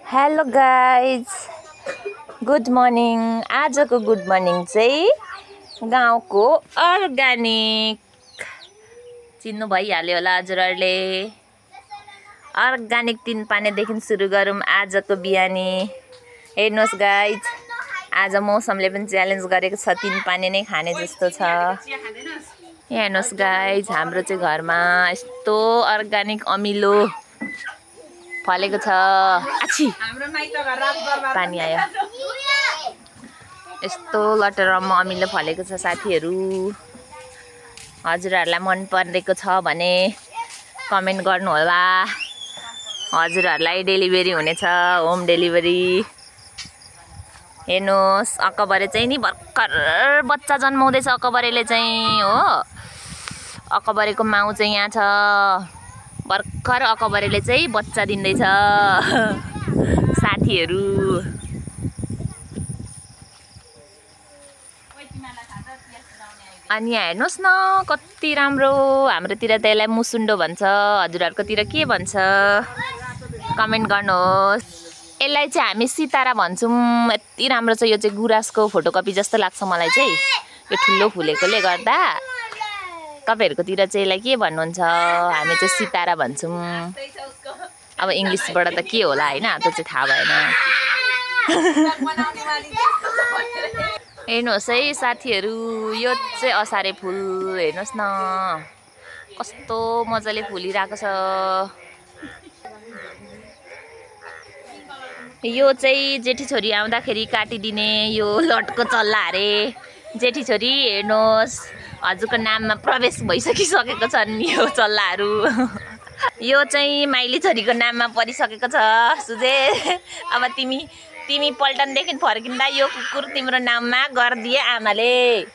Hello guys, good morning. आजको good morning चाहिँ गाउँको अर्ग्यानिक चिन्नु भइहाल्यो होला हजुरहरूले। अर्ग्यानिक 3 पानेदेखि सुरु गरौँ आजको बिहानी। हेर्नुहोस् गाइज, आज मौसमले पनि च्यालेन्ज गरेको छ 3 पाने नै खाने जस्तो छ। हेर्नुहोस् गाइज, हाम्रो चाहिँ घरमा यस्तो अर्ग्यानिक अमिलो फलेको छ। आछि पानी आयो। यस्तो लटरम्म अमिलो फलेको छ साथीहरू। हजुरहरूलाई मन परेको छ भने कमेन्ट गर्नु होला। हजुरहरूलाई डेलिभरी हुनेछ, होम डेलिभरी। हेर्नुहोस्, अकबरे चाहिँ नि भर्खर बच्चा जन्माउँदैछ। अकबरेले चाहिँ हो, अकबरेको माउ चाहिँ यहाँ छ। भर्खर अकबरेले चाहिँ बच्चा दिँदैछ साथीहरू। अनि यहाँ हेर्नुहोस् न, कति राम्रो। हाम्रोतिर त यसलाई मुसुन्डो भन्छ, हजुरहरूकोतिर के भन्छ कमेन्ट गर्नुहोस्। यसलाई चाहिँ हामी सितारा भन्छौँ। यति राम्रो छ। यो चाहिँ गुराँसको फोटोकपी जस्तो लाग्छ मलाई चाहिँ, यो ठुलो फुलेकोले गर्दा। तपाईहरुकोतिर चाहिँ यसलाई के भन्नुहुन्छ? हामी चाहिँ सितारा भन्छौँ। अब इंग्लिशबाट त के होला हैन, त्यो चाहिँ थाहा भएन। हेर्नुहोस् है साथीहरू, यो चाहिँ असारे फुल। हेर्नुहोस् न कस्तो मजाले फुलिरहेको छ। यो चाहिँ जेठी छोरी आउँदाखेरि काटिदिने यो लटको चल्ला अरे। जेठी छोरी हेर्नुहोस्, हजुरको नाममा प्रवेश भइसकिसकेको छन् यो चल्लाहरू। यो चाहिँ माइली छोरीको नाममा परिसकेको छ सुजे। अब तिमी पल्टनदेखि फर्किँदा यो कुकुर तिम्रो नाममा गरिदिए आमाले।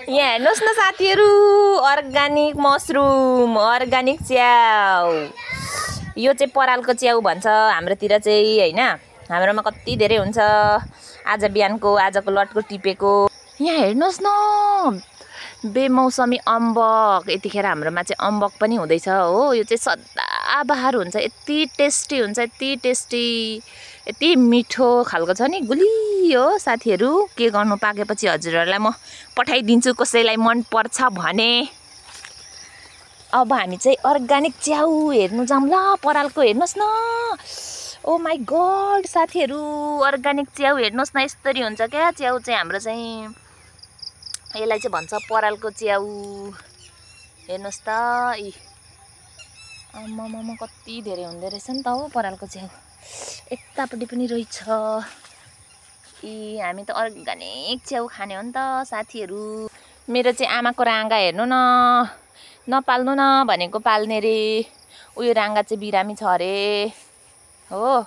यहाँ हेर्नुहोस् न साथीहरू, अर्ग्यानिक मसरुम, अर्ग्यानिक च्याउ। यो चाहिँ परालको च्याउ भन्छ हाम्रोतिर चाहिँ हैन। हाम्रोमा कति धेरै हुन्छ। आज बिहानको आजको लटको टिपेको। यहाँ हेर्नुहोस् न, बेमौसमी अम्बक। यतिखेर हाम्रोमा चाहिँ अम्बक पनि हुँदैछ हो। यो चाहिँ सदाबहार हुन्छ। यति टेस्टी हुन्छ, यति टेस्टी, यति मिठो खालको छ नि, गुलियो साथीहरू। के गर्नु, पाकेपछि हजुरहरूलाई म पठाइदिन्छु कसैलाई मन पर्छ भने। अब हामी चाहिँ अर्ग्यानिक च्याउ हेर्नु जाऊँ ल। परालको हेर्नुहोस् न, ओ माई गॉड साथीहरू, अर्ग्यानिक च्याउ हेर्नुहोस् न। यस्तरी हुन्छ क्या च्याउ चाहिँ हाम्रो चाहिँ। यसलाई चाहिँ भन्छ परालको च्याउ। हेर्नुहोस् त, यी आम्मामा कति धेरै हुँदो रहेछ नि त हो परालको च्याउ। यतापट्टि पनि रहेछ। हामी त अर्ग्यानिक च्याउ खाने हो नि त साथीहरू। मेरो चाहिँ आमाको राँगा हेर्नु न, नपाल्नु न भनेको पाल्ने रे। उयो राँगा चाहिँ बिरामी छ अरे हो।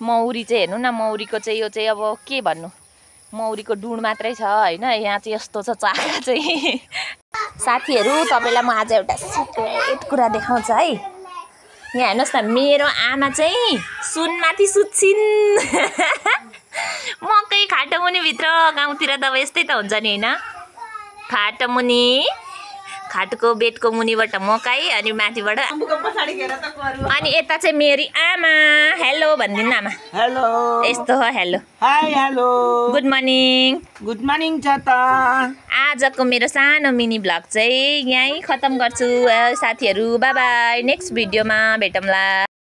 मौरी चाहिँ हेर्नु न, मौरीको चाहिँ यो चाहिँ अब के भन्नु, मौरीको डुँड मात्रै छ हैन। यहाँ चाहिँ यस्तो छ चाका चाहिँ। साथीहरू, तपाईलाई म आज एउटा सिक्रेट कुरा देखाउँछु है। यहाँ हेर्नुहोस् न, मेरो आमा चाहिँ सुनमाथि सुत्छिन्। मकै खाटो मुनि भित्र। गाउँतिर त अब यस्तै त हुन्छ नि हैन। खाटो मुनि, खाटको बेडको मुनिबाट मकै, अनि माथिबाट अनि यता चाहिँ मेरी आमा। हेलो भनिदिनु आमा। हेलो। यस्तो हो hello. Hi hello. Good morning. Good morning छ त। आजको मेरो सानो मिनी भ्लग चाहिँ यहीँ खतम गर्छु साथीहरू। बाई बाई, नेक्स्ट भिडियोमा भेटौँला।